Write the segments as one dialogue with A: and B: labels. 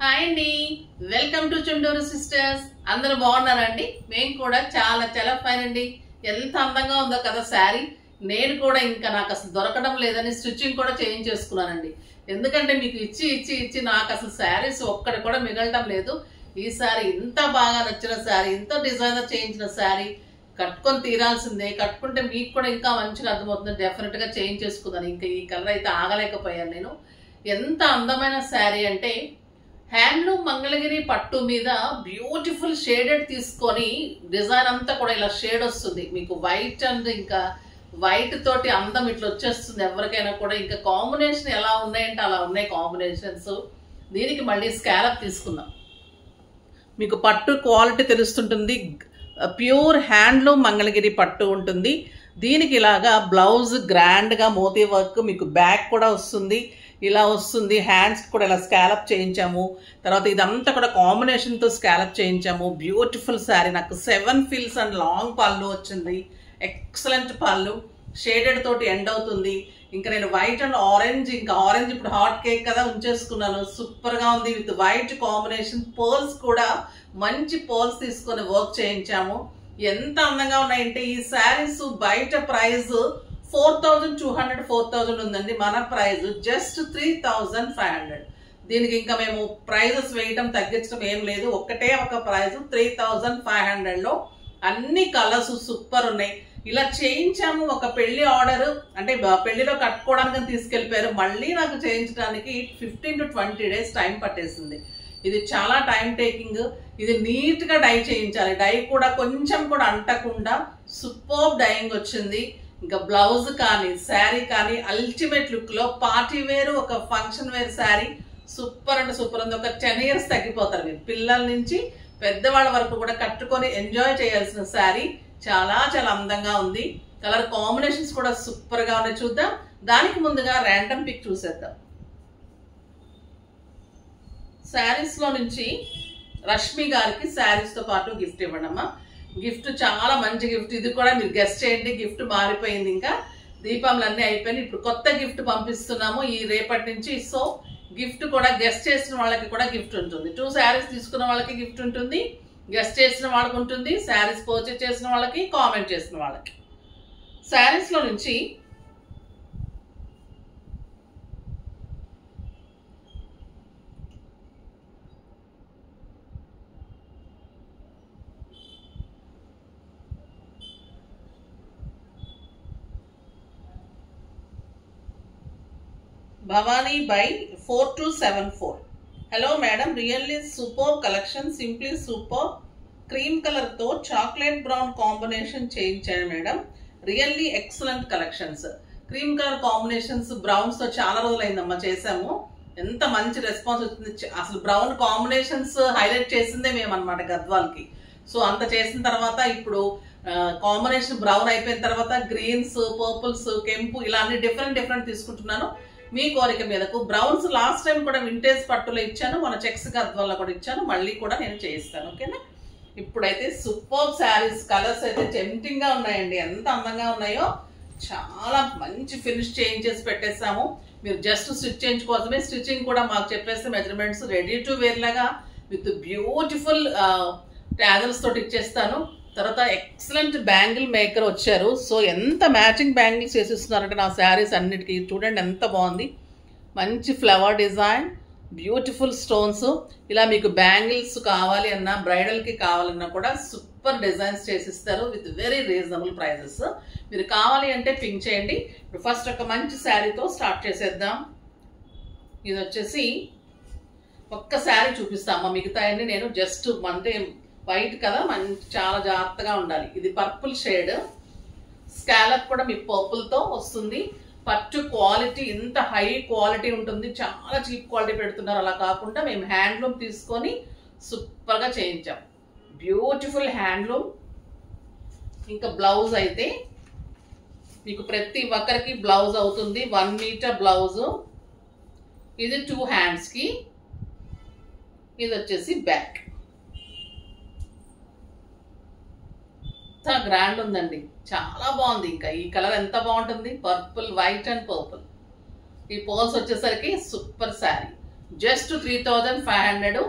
A: Hi అండి, welcome to Chunduru sisters. అందరూ బాగున్నారండి? మేము కూడా చాలా చాలా ఫైన్ అండి. ఎంత అందంగా ఉందో కదా శారీ. నేను కూడా ఇంకా నాకు అసలు దొరకడం లేదని స్టిచ్చింగ్ కూడా చేయించేసుకున్నానండి. ఎందుకంటే మీకు ఇచ్చి ఇచ్చి ఇచ్చి నాకు అసలు శారీస్ ఒక్కటి కూడా మిగలటం లేదు. ఈసారి ఇంత బాగా నచ్చిన శారీ, ఇంత డిజైనర్ చేయించిన శారీ కట్టుకొని తీరాల్సిందే. కట్టుకుంటే మీకు కూడా ఇంకా మంచిగా అర్థమవుతుంది. డెఫినెట్ గా చేయించేసుకున్నాను. ఇంకా ఈ కలర్ అయితే ఆగలేకపోయాను నేను. ఎంత అందమైన శారీ అంటే హ్యాండ్లూమ్ మంగళగిరి పట్టు మీద బ్యూటిఫుల్ షేడెడ్ తీసుకొని డిజైన్ అంతా కూడా ఇలా షేడ్ వస్తుంది మీకు. వైట్ అండ్ ఇంకా వైట్ తోటి అందం ఇట్లా వచ్చేస్తుంది ఎవరికైనా కూడా. ఇంకా కాంబినేషన్ ఎలా ఉన్నాయంటే అలా ఉన్నాయి కాంబినేషన్స్. దీనికి మళ్ళీ స్కాలప్ తీసుకుందాం. మీకు పట్టు క్వాలిటీ తెలుస్తుంటుంది. ప్యూర్ హ్యాండ్లూమ్ మంగళగిరి పట్టు ఉంటుంది. దీనికి ఇలాగా బ్లౌజ్ గ్రాండ్గా మోతీ వర్క్, మీకు బ్యాక్ కూడా వస్తుంది, ఇలా వస్తుంది. హ్యాండ్స్ కూడా ఇలా స్కాలప్ చేయించాము. తర్వాత ఇదంతా కూడా కాంబినేషన్తో స్కాలప్ చేయించాము. బ్యూటిఫుల్ శారీ. నాకు 7 ఫీల్స్ అండ్ లాంగ్ పళ్ళు వచ్చింది. ఎక్సలెంట్ పళ్ళు, షేడెడ్ తోటి ఎండ్ అవుతుంది. ఇంకా నేను వైట్ అండ్ ఆరెంజ్, ఇంకా ఆరెంజ్ ఇప్పుడు హాట్ కేక్ కదా ఉంచేసుకున్నాను. సూపర్గా ఉంది విత్ వైట్ కాంబినేషన్. పర్ల్స్ కూడా మంచి పర్ల్స్ తీసుకొని వర్క్ చేయించాము. ఎంత అందంగా ఉన్నాయంటే ఈ శారీస్ బయట ప్రైస్ 4200 4000 ఉందండి. మన ప్రైస్ జస్ట్ 3500. దీనికి ఇంకా మేము ప్రైజెస్ వేయటం తగ్గించడం ఏం లేదు. ఒక్కటే ఒక ప్రైస్ 3500లో అన్ని కలర్స్ సూపర్ ఉన్నాయి. ఇలా చేయించాము. ఒక పెళ్లి ఆర్డర్ అంటే పెళ్లిలో కట్టుకోవడానికి తీసుకెళ్ళిపోయారు. మళ్ళీ నాకు చేయించడానికి 15 to 20 days టైం పట్టేసింది. ఇది చాలా టైం టేకింగ్. ఇది నీట్ గా డై చేయించాలి. డై కూడా కొంచెం కూడా అంటకుండా సూపర్ డైయింగ్ వచ్చింది. ఇంకా బ్లౌజ్ కానీ శారీ కానీ అల్టిమేట్ లుక్ లో పార్టీ వేర్, ఒక ఫంక్షన్ వేర్ శారీ సూపర్ అంటే సూపర్ ఉంది. ఒక 10 years తగ్గిపోతారు మీరు. పిల్లల నుంచి పెద్దవాళ్ళ వరకు కూడా కట్టుకొని ఎంజాయ్ చేయాల్సిన శారీ. చాలా చాలా అందంగా ఉంది. కలర్ కాంబినేషన్స్ కూడా సూపర్ గా ఉన్నాయి. చూద్దాం. దానికి ముందుగా ర్యాండమ్ పిక్ చూసేద్దాం. శారీస్ లో నుంచి రష్మి గారికి శారీస్ తో పాటు గిఫ్ట్ ఇవ్వండి అమ్మా. గిఫ్ట్ చాలా మంచి గిఫ్ట్. ఇది కూడా మీరు గెస్ట్ చేయండి. గిఫ్ట్ మారిపోయింది. ఇంకా దీపాలు అన్నీ అయిపోయినాయి. ఇప్పుడు కొత్త గిఫ్ట్ పంపిస్తున్నాము ఈ రేపటి నుంచి. సో గిఫ్ట్ కూడా గెస్ట్ చేసిన వాళ్ళకి కూడా గిఫ్ట్ ఉంటుంది. 2 శారీస్ తీసుకున్న వాళ్ళకి గిఫ్ట్ ఉంటుంది, గెస్ట్ చేసిన వాళ్ళకి ఉంటుంది, శారీస్ పర్చేజ్ చేసిన వాళ్ళకి, కామెంట్ చేసిన వాళ్ళకి. శారీస్ లో నుంచి Bhavani by 4274. Hello madam, really super collection, simply super. Cream colour తో చాక్లెట్ బ్రౌన్ కాంబినేషన్ చేయించాను madam. Really excellent collections. Cream colour combinations browns తో చాలా రోజులైందమ్మా చేసాము. ఎంత మంచి రెస్పాన్స్ వచ్చింది. అసలు బ్రౌన్ కాంబినేషన్స్ హైలైట్ చేసిందే మేము అనమాట గద్వాల్కి. సో అంత చేసిన తర్వాత ఇప్పుడు కాంబినేషన్ బ్రౌన్ అయిపోయిన తర్వాత గ్రీన్స్, పర్పుల్స్, కెంపు ఇలా అన్ని డిఫరెంట్ తీసుకుంటున్నాను మీ కోరిక మీదకు. బ్రౌన్స్ లాస్ట్ టైం కూడా వింటేజ్ పట్టులో ఇచ్చాను, మన చెక్స్ గద్వాల్లో కూడా ఇచ్చాను. మళ్ళీ కూడా నేను చేయిస్తాను. ఓకేనా? ఇప్పుడైతే సూపర్ శారీస్. కలర్స్ అయితే టెంప్టింగ్ గా ఉన్నాయండి. ఎంత అందంగా ఉన్నాయో. చాలా మంచి ఫినిష్ చేయించేసి పెట్టేసాము. మీరు జస్ట్ స్టిచ్ చేయించుకోవడమే. స్టిచ్చింగ్ కూడా మాకు చెప్పేస్తే మెజర్మెంట్స్ రెడీ టు వేర్ లాగా విత్ బ్యూటిఫుల్ ట్యాజల్స్ తోటి ఇచ్చేస్తాను. తర్వాత ఎక్సలెంట్ బ్యాంగిల్ మేకర్ వచ్చారు. సో ఎంత మ్యాచింగ్ బ్యాంగిల్స్ వేసిస్తున్నారంటే నా శారీస్ అన్నిటికీ. చూడండి ఎంత బాగుంది. మంచి ఫ్లవర్ డిజైన్, బ్యూటిఫుల్ స్టోన్స్. ఇలా మీకు బ్యాంగిల్స్ కావాలి అన్నా, బ్రైడల్కి కావాలన్నా కూడా సూపర్ డిజైన్స్ చేసిస్తారు విత్ వెరీ రీజనబుల్ ప్రైజెస్. మీరు కావాలి అంటే పింక్ చేయండి. ఇప్పుడు ఫస్ట్ ఒక మంచి శారీతో స్టార్ట్ చేసేద్దాం. ఇది వచ్చేసి ఒక్క శారీ చూపిస్తామా. మిగతా అన్ని నేను జస్ట్ అంటే వైట్ కదా, మంచి చాలా జాగ్రత్తగా ఉండాలి. ఇది పర్పుల్ షేడ్. స్కాలప్ కూడా మీకు పర్పుల్ తో వస్తుంది. పట్టు క్వాలిటీ ఇంత హై క్వాలిటీ ఉంటుంది. చాలా చీప్ క్వాలిటీ పెడుతున్నారు. అలా కాకుండా మేము హ్యాండ్లూమ్ తీసుకొని సూపర్ గా చేయించాం. Beautiful handloom. ఇంకా బ్లౌజ్ అయితే మీకు ప్రతి ఒక్కరికి బ్లౌజ్ అవుతుంది. 1 మీటర్ బ్లౌజ్. ఇది 2 హ్యాండ్స్ కి. ఇది వచ్చేసి బ్యాక్. గ్రాండ్ ఉందండి. చాలా బాగుంది. ఇంకా ఈ కలర్ ఎంత బాగుంటుంది. Purple, white and purple. ఈ పర్ల్స్ వచ్చేసరికి సూపర్ శారీ. జస్ట్ 3500.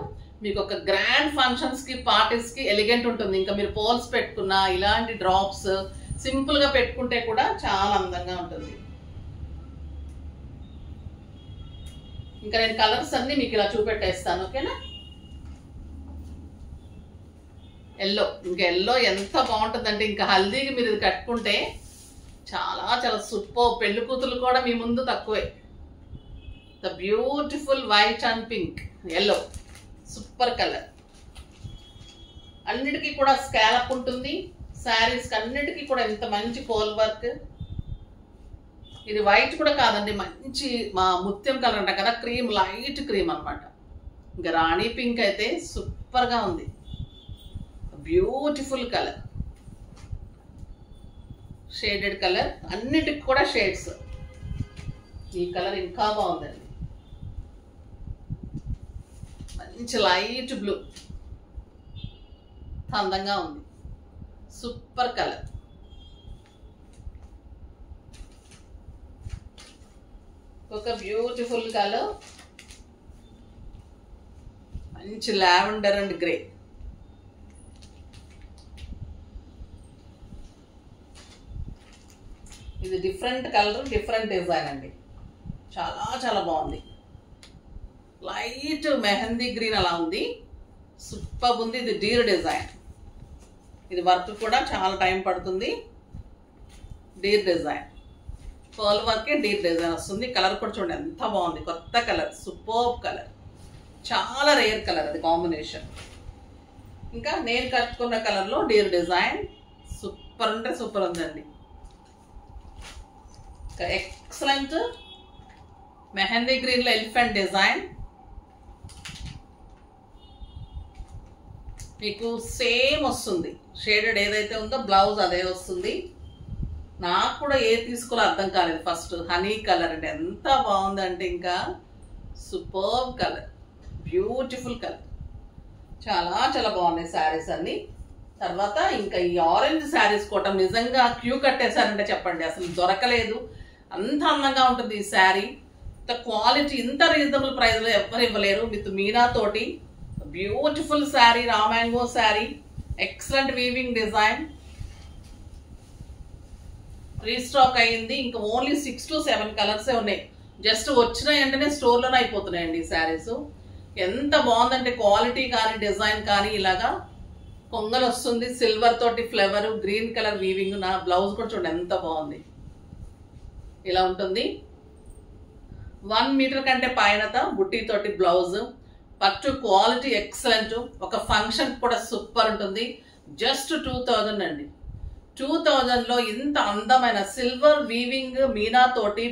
A: మీకు ఒక గ్రాండ్ ఫంక్షన్స్ కి పార్టీస్ కి ఎలిగెంట్ ఉంటుంది. ఇంకా మీరు పోల్స్ పెట్టుకున్నా ఇలాంటి డ్రాప్స్ సింపుల్ గా పెట్టుకుంటే కూడా చాలా అందంగా ఉంటుంది. ఇంకా నేను కలర్స్ అన్ని మీకు ఇలా చూపెట్టేస్తాను. ఓకేనా? ఎల్లో, ఇంకా ఎల్లో ఎంత బాగుంటుందంటే ఇంకా హల్దీకి మీరు ఇది కట్టుకుంటే చాలా చాలా సూపర్. పెళ్లి కూతురు కూడా మీ ముందు తక్కువే. The beautiful white and pink yellow, super colour. అన్నిటికీ కూడా స్కాలప్ ఉంటుంది. శారీస్ అన్నిటికీ కూడా ఎంత మంచి పోల్ వర్క్. ఇది వైట్ కూడా కాదండి, మంచి మా ముత్యం కలర్ అంట కదా, క్రీమ్, లైట్ క్రీమ్ అనమాట. ఇంకా రాణి పింక్ అయితే సూపర్ గా ఉంది. బ్యూటిఫుల్ కలర్, షేడెడ్ కలర్, అన్నిటికి కూడా షేడ్స్. ఈ కలర్ ఇంకా బాగుందండి, మంచి లైట్ బ్లూ, అందంగా ఉంది, సూపర్ కలర్. ఒక బ్యూటిఫుల్ కలర్, మంచి లావెండర్ అండ్ గ్రే. ఇది డిఫరెంట్ కలర్, డిఫరెంట్ డిజైన్ అండి, చాలా చాలా బాగుంది. లైట్ మెహందీ గ్రీన్ అలా ఉంది, సూపర్ ఉంది. ఇది డీర్ డిజైన్, ఇది వర్క్ కూడా చాలా టైం పడుతుంది. డీర్ డిజైన్, పర్ల్ వర్కే డీర్ డిజైన్ వస్తుంది. కలర్ కూడా చూడండి ఎంత బాగుంది, కొత్త కలర్, సూపర్ కలర్, చాలా రేర్ కలర్ అది కాంబినేషన్. ఇంకా నేను కట్టుకున్న కలర్లో డీర్ డిజైన్ సూపర్ అంటే సూపర్ ఉందండి. ఎక్సలెంట్ మెహందీ గ్రీన్ లో ఎలిఫెంట్ డిజైన్. మీకు సేమ్ వస్తుంది, షేడెడ్ ఏదైతే ఉందో బ్లౌజ్ అదే వస్తుంది. నాకు కూడా ఏది తీసుకోవాలో అర్థం కాలేదు ఫస్ట్. హనీ కలర్ అంటే ఎంత బాగుందంటే ఇంకా సూపర్ కలర్, బ్యూటిఫుల్ కలర్, చాలా చాలా బాగున్నాయి శారీస్ అన్ని. తర్వాత ఇంకా ఈ ఆరెంజ్ శారీస్ కూడా నిజంగా క్యూ కట్టేశారంటే చెప్పండి, అసలు దొరకలేదు. అంత అందంగా ఉంటుంది ఈ శారీ. ఇంత క్వాలిటీ, ఇంత రీజనబుల్ ప్రైస్ లో ఎవరు ఇవ్వలేరు. విత్ మీనా తోటి beautiful sari, raw mango sari, excellent weaving design. Restock అయ్యింది, ఇంకా ఓన్లీ 6 to 7 కలర్సే ఉన్నాయి. జస్ట్ వచ్చిన వెంటనే స్టోర్లోనే అయిపోతున్నాయండి ఈ శారీస్. ఎంత బాగుందంటే క్వాలిటీ కానీ డిజైన్ కానీ. ఇలాగా కొంగలు వస్తుంది, సిల్వర్ తోటి ఫ్లవర్, గ్రీన్ కలర్ వీవింగ్. నా బ్లౌజ్ కూడా చూడండి ఎంత బాగుంది, ఇలా ఉంటుంది. 1 మీటర్ కంటే పైనత బుట్టి తోటి బ్లౌజ్, పట్టు క్వాలిటీ ఎక్సలెంట్. ఒక ఫంక్షన్ కూడా సూపర్ ఉంటుంది. జస్ట్ 2000 అండి. 2000లో ఇంత అందమైన సిల్వర్ వీవింగ్ మీనా తోటి